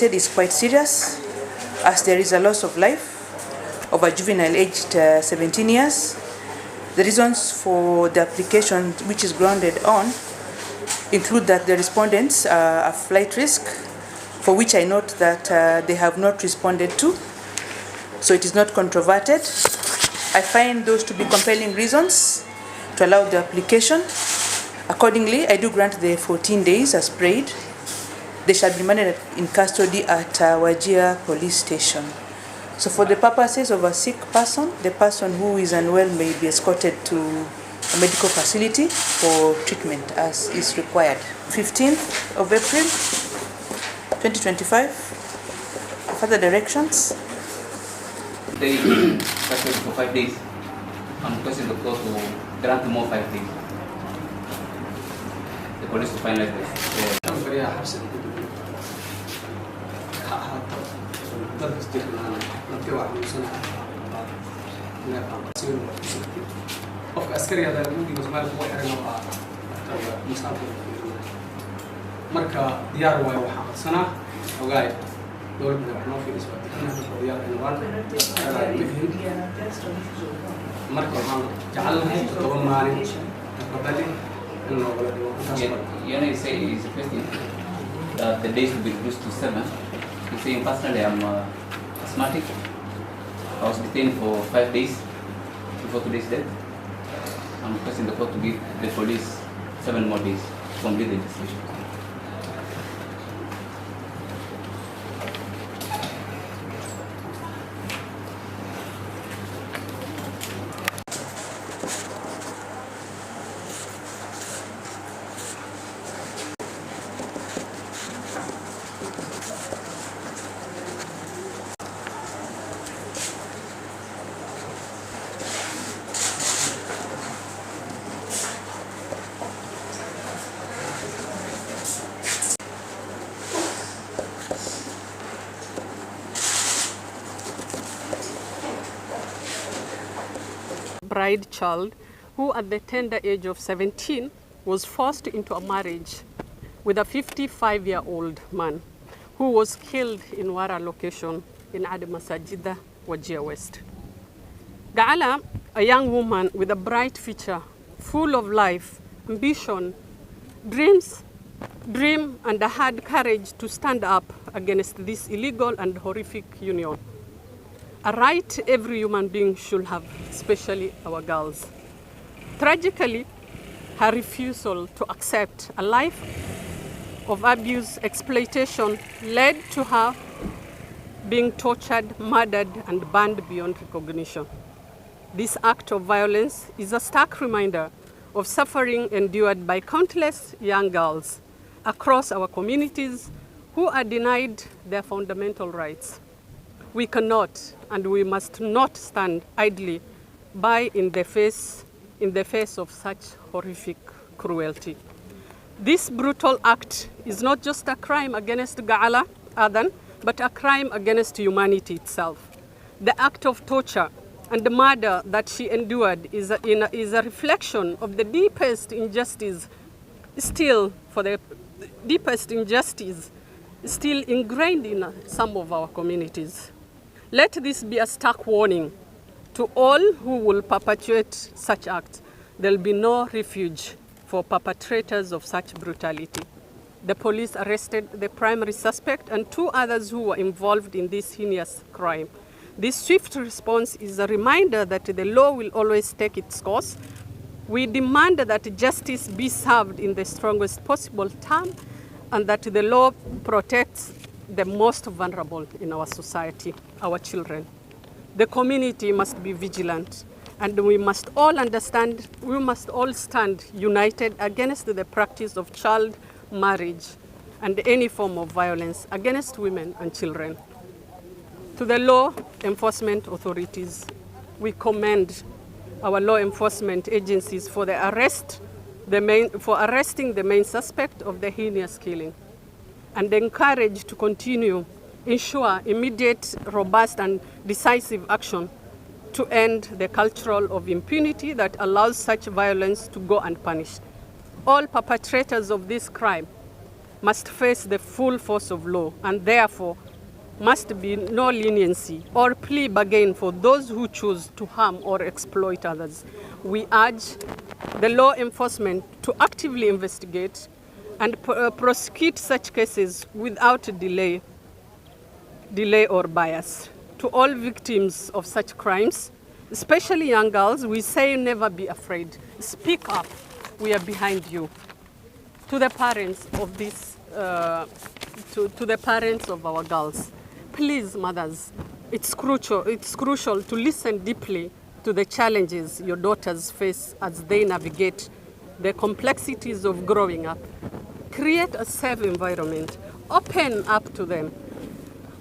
Is quite serious, as there is a loss of life of a juvenile aged 17 years. The reasons for the application, which is grounded on, include that the respondents are a flight risk, for which I note that they have not responded to, so it is not controverted. I find those to be compelling reasons to allow the application. Accordingly, I do grant the 14 days as prayed. They shall be managed in custody at Wajeer police station. So for the purposes of a sick person, the person who is unwell may be escorted to a medical facility for treatment as is required. 15th of April, 2025. Further directions. They suspended for 5 days. I'm requesting the court to grant more 5 days. The police to finalize this. qofka askariga ah muddo Soomaaliya ku xiran oo musaafir marka diyaar way waxa qadsanaa ogaay dowladda wax noo fiiris waa dadka diyaar ah marka waxaan jecelahay toban maalin qabali in loo wada dhigo You say is requesting that the days will be reduced to 7. You say personally I'm asthmatic. I was detained for 5 days before today's date. I'm requesting the court to give the police 7 more days to complete the investigation. Bride child who at the tender age of 17 was forced into a marriage with a 55-year-old man who was killed in Wara location in Aden Masajida, Wajeer West. Gacal, a young woman with a bright future, full of life, ambition, dream and had courage to stand up against this illegal and horrific union. A right every human being should have, especially our girls. Tragically, her refusal to accept a life of abuse, exploitation led to her being tortured, murdered, and burned beyond recognition. This act of violence is a stark reminder of suffering endured by countless young girls across our communities who are denied their fundamental rights. We cannot and we must not stand idly by in the face of such horrific cruelty. This brutal act is not just a crime against Gacal Aden, but a crime against humanity itself. The act of torture and the murder that she endured is a reflection of the deepest injustice still ingrained in some of our communities. Let this be a stark warning to all who will perpetuate such acts. There will be no refuge for perpetrators of such brutality. The police arrested the primary suspect and 2 others who were involved in this heinous crime. This swift response is a reminder that the law will always take its course. We demand that justice be served in the strongest possible term and that the law protects the most vulnerable in our society, our children. The community must be vigilant, and we must all stand united against the practice of child marriage and any form of violence against women and children. To the law enforcement authorities, we commend our law enforcement agencies for the arrest for arresting the main suspect of the heinous killing, and encourage to continue, ensure immediate, robust, and decisive action to end the culture of impunity that allows such violence to go unpunished. All perpetrators of this crime must face the full force of law, and therefore must be no leniency or plea bargain for those who choose to harm or exploit others. We urge the law enforcement to actively investigate and prosecute such cases without delay or bias. To all victims of such crimes, especially young girls, we say never be afraid. Speak up. We are behind you. To the parents of this, to the parents of our girls, please, mothers, it's crucial to listen deeply to the challenges your daughters face as they navigate the complexities of growing up. Create a safe environment. Open up to them.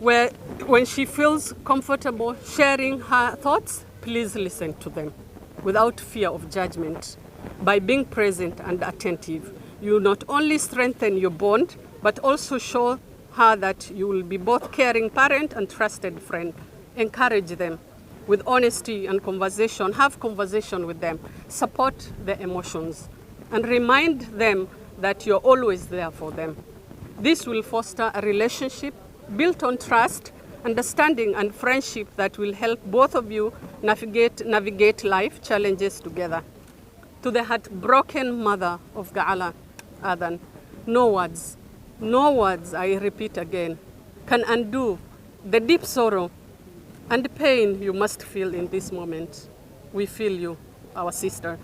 When she feels comfortable sharing her thoughts, please listen to them without fear of judgment. By being present and attentive, you not only strengthen your bond, but also show her that you will be both caring parent and trusted friend. Encourage them with honesty and conversation. Have conversation with them. Support their emotions and remind them that you're always there for them. This will foster a relationship built on trust, understanding, and friendship that will help both of you navigate life challenges together. To the heartbroken mother of Gacal Aden, no words, I repeat again, can undo the deep sorrow and pain you must feel in this moment. We feel you, our sister.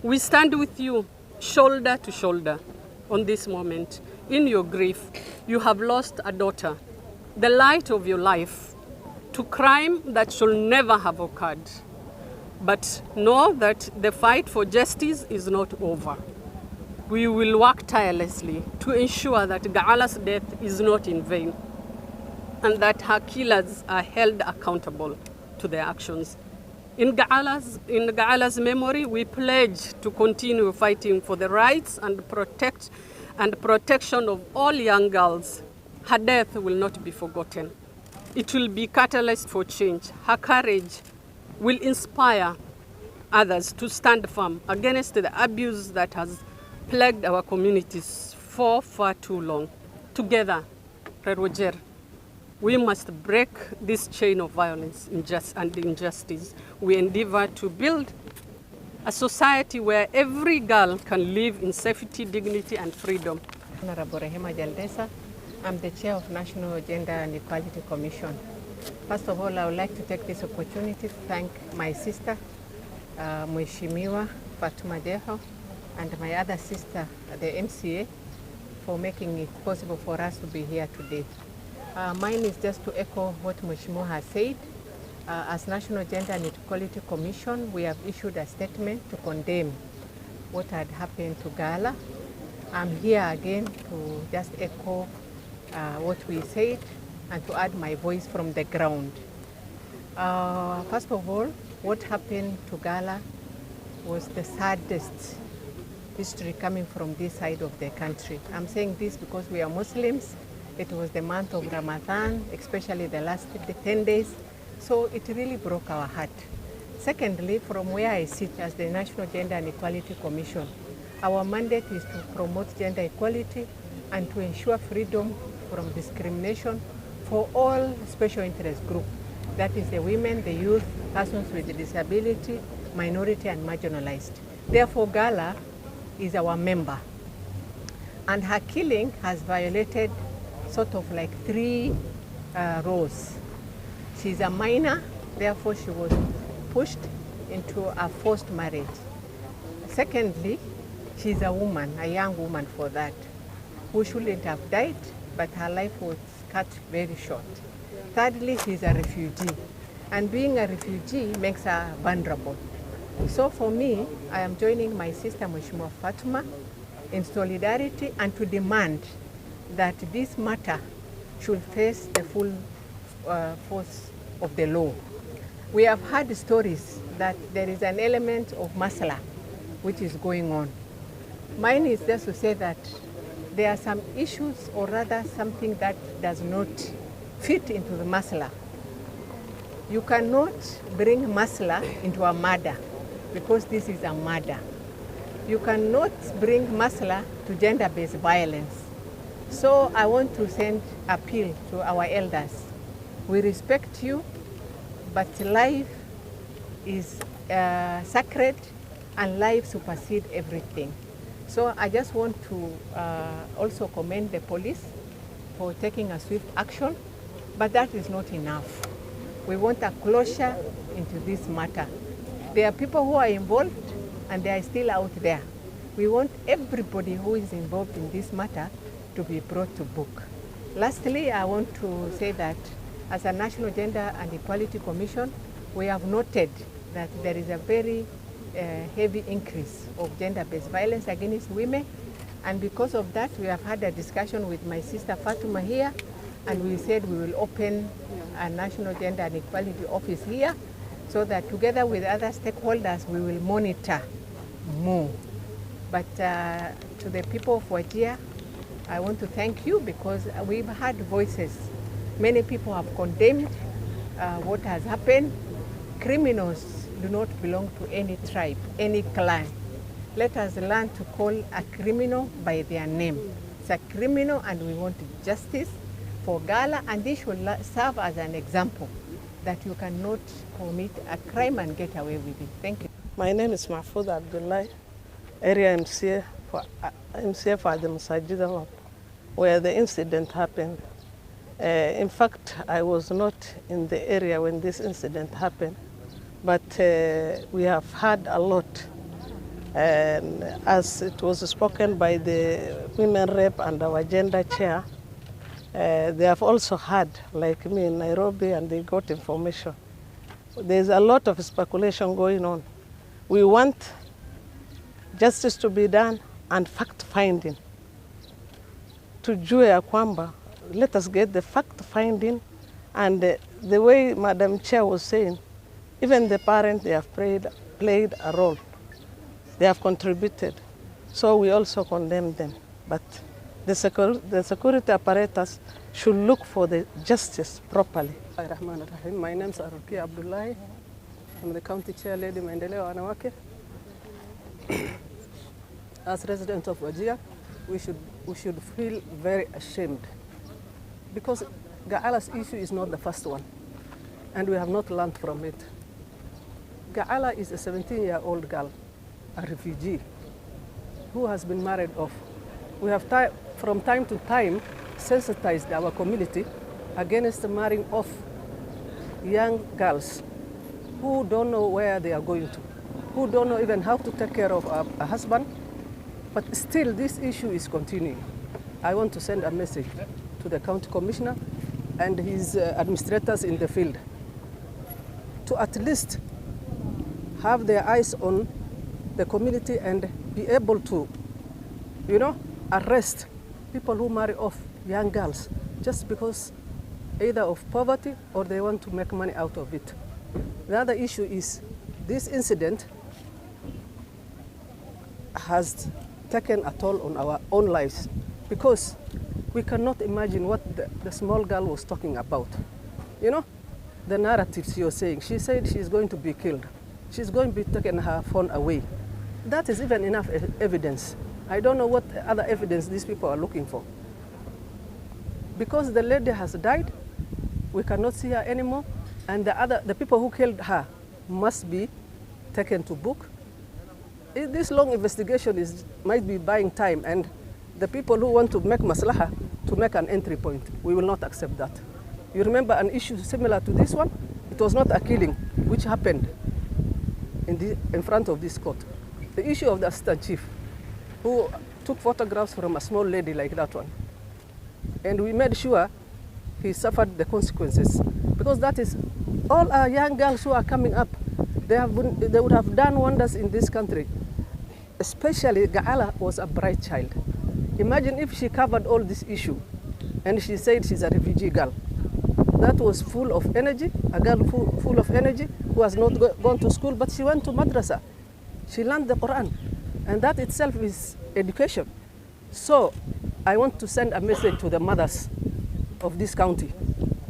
We stand with you, shoulder to shoulder, on this moment. In your grief, you have lost a daughter, the light of your life, to crime that should never have occurred. But know that the fight for justice is not over. We will work tirelessly to ensure that Gacal's death is not in vain and that her killers are held accountable to their actions. In Gacal's memory, we pledge to continue fighting for the rights and protection of all young girls. Her death will not be forgotten. It will be a catalyst for change. Her courage will inspire others to stand firm against the abuse that has plagued our communities for far too long. Together, wajeer, we must break this chain of violence and injustice. We endeavor to build a society where every girl can live in safety, dignity, and freedom. Honorable Rehema Jaldesa, I'm the chair of National Gender and Equality Commission. First of all, I would like to take this opportunity to thank my sister, Mheshimiwa Fatuma Deho, and my other sister, the MCA, for making it possible for us to be here today. Mine is just to echo what Mheshimiwa has said. As National Gender and Equality Commission, we have issued a statement to condemn what had happened to Gala. I'm here again to just echo what we said and to add my voice from the ground. First of all, what happened to Gala was the saddest history coming from this side of the country. I'm saying this because we are Muslims. It was the month of Ramadan, especially the last 10 days. So it really broke our heart. Secondly, from where I sit as the National Gender and Equality Commission, our mandate is to promote gender equality and to ensure freedom from discrimination for all special interest groups. That is the women, the youth, persons with disability, minority, and marginalized. Therefore, Gala is our member. And her killing has violated sort of like 3 roles. She's a minor, therefore she was pushed into a forced marriage. Secondly, she's a woman, a young woman for that, who shouldn't have died, but her life was cut very short. Thirdly, she's a refugee, and being a refugee makes her vulnerable. So for me, I am joining my sister Mheshimiwa Fatuma in solidarity and to demand that this matter should face the full force of the law. We have heard stories that there is an element of masala which is going on. Mine is just to say that there are some issues, or rather something that does not fit into the masala. You cannot bring masala into a murder because this is a murder. You cannot bring masala to gender-based violence. So I want to send appeal to our elders. We respect you, but life is sacred and life supersedes everything. So I just want to also commend the police for taking a swift action, but that is not enough. We want a closure into this matter. There are people who are involved and they are still out there. We want everybody who is involved in this matter to be brought to book. Lastly, I want to say that as a National Gender and Equality Commission, we have noted that there is a very heavy increase of gender-based violence against women. And because of that, we have had a discussion with my sister Fatuma here, and we said we will open a National Gender and Equality Office here so that together with other stakeholders, we will monitor more. But to the people of Wajeer, I want to thank you because we've had voices. Many people have condemned what has happened. Criminals do not belong to any tribe, any clan. Let us learn to call a criminal by their name. It's a criminal and we want justice for Gala, and this should serve as an example that you cannot commit a crime and get away with it. Thank you. My name is Mahfoud Abdullah, area MCA for the Masajida, where the incident happened. In fact, I was not in the area when this incident happened, but we have heard a lot. And as it was spoken by the women rep and our gender chair, they have also heard, like me in Nairobi, and they got information. There's a lot of speculation going on. We want justice to be done and fact-finding. Tujue ya kwamba, let us get the fact-finding, and the way Madam Chair was saying, even the parents, they have played a role. They have contributed. So we also condemn them. But the security apparatus should look for the justice properly. My name is Rukia Abdullahi. I'm the county chair lady Maendeleo Wanawake. As residents of Wajeer, we should feel very ashamed because Gacala's issue is not the first one, and we have not learned from it. Gacala is a 17-year-old girl, a refugee, who has been married off. We have from time to time sensitized our community against marrying off young girls who don't know where they are going to, who don't know even how to take care of a husband, but still this issue is continuing. I want to send a message to the county commissioner and his administrators in the field to at least have their eyes on the community and be able to, arrest people who marry off young girls just because either of poverty or they want to make money out of it. The other issue is this incident has taken a toll on our own lives because we cannot imagine what the small girl was talking about. The narrative she was saying. She said she's going to be killed. She's going to be taking her phone away. That is even enough evidence. I don't know what other evidence these people are looking for. Because the lady has died, we cannot see her anymore, and the people who killed her must be taken to book. This long investigation might be buying time, and the people who want to make maslaha to make an entry point, we will not accept that. You remember an issue similar to this one? It was not a killing which happened in front of this court. The issue of the assistant chief who took photographs from a small lady like that one. And we made sure he suffered the consequences because that is all our young girls who are coming up. They would have done wonders in this country. Especially Gacala was a bright child. Imagine if she covered all this issue and she said she's a refugee girl. That was full of energy, a girl full of energy who has not gone to school, but she went to madrasa. She learned the Quran. And that itself is education. So I want to send a message to the mothers of this county.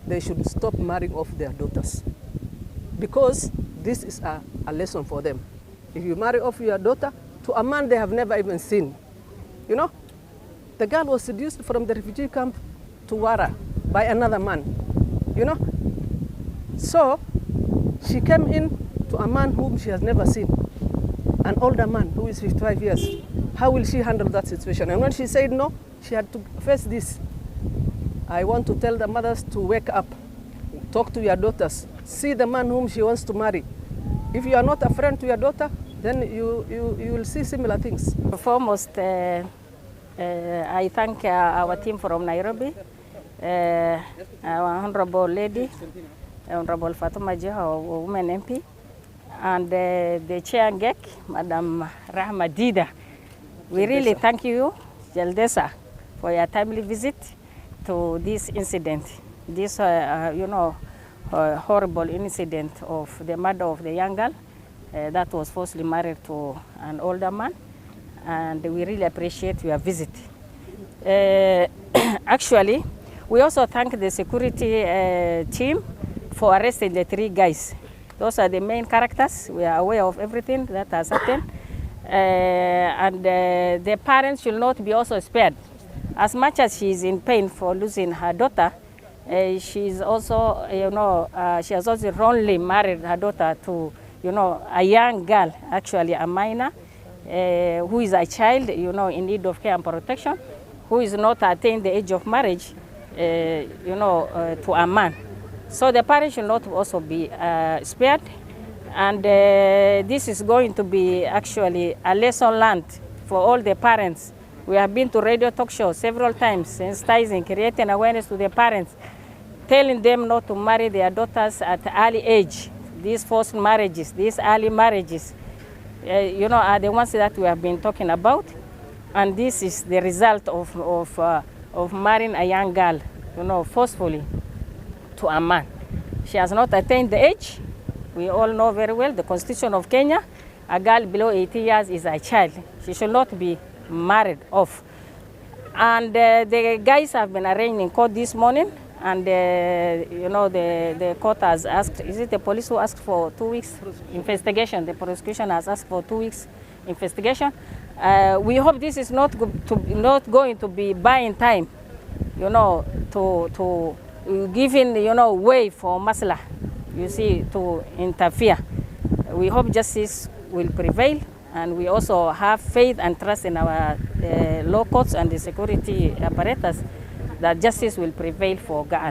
They should stop marrying off their daughters, because this is a lesson for them. If you marry off your daughter to a man they have never even seen, you know, the girl was seduced from the refugee camp to Wara by another man, you know. So she came in to a man whom she has never seen, an older man who is 55 years. How will she handle that situation? And when she said no, she had to face this. I want to tell the mothers to wake up, talk to your daughters, see the man whom she wants to marry. If you are not a friend to your daughter, then you will see similar things. Foremost, I thank our team from Nairobi, our Honorable Lady, Honorable Fatuma Jiha, Women MP, and the Chair GEC, Madam Rahma Dida. We really thank you, Jaldesa, for your timely visit to this incident, this horrible incident of the murder of the young girl that was forcibly married to an older man, and we really appreciate your visit. Actually, we also thank the security team for arresting the 3 guys. Those are the main characters. We are aware of everything that has happened. And the parents should not be also spared. As much as she is in pain for losing her daughter, she is also, she has also wrongly married her daughter to, a young girl, actually a minor, who is a child, in need of care and protection, who is not attained the age of marriage, to a man. So the parents should not also be spared. And this is going to be actually a lesson learned for all the parents. We have been to radio talk shows several times, sensitizing, creating awareness to the parents, telling them not to marry their daughters at early age. These forced marriages, these early marriages, are the ones that we have been talking about. And this is the result of marrying a young girl, forcefully to a man. She has not attained the age. We all know very well the Constitution of Kenya, a girl below 18 years is a child. She should not be married off. And the guys have been arraigned in court this morning, and the court has asked, is it the police who asked for 2 weeks investigation? The prosecution has asked for 2 weeks investigation. We hope this is not going to be buying time, to giving, way for masla, to interfere. We hope justice will prevail, and we also have faith and trust in our law courts and the security apparatus that justice will prevail for Gacal.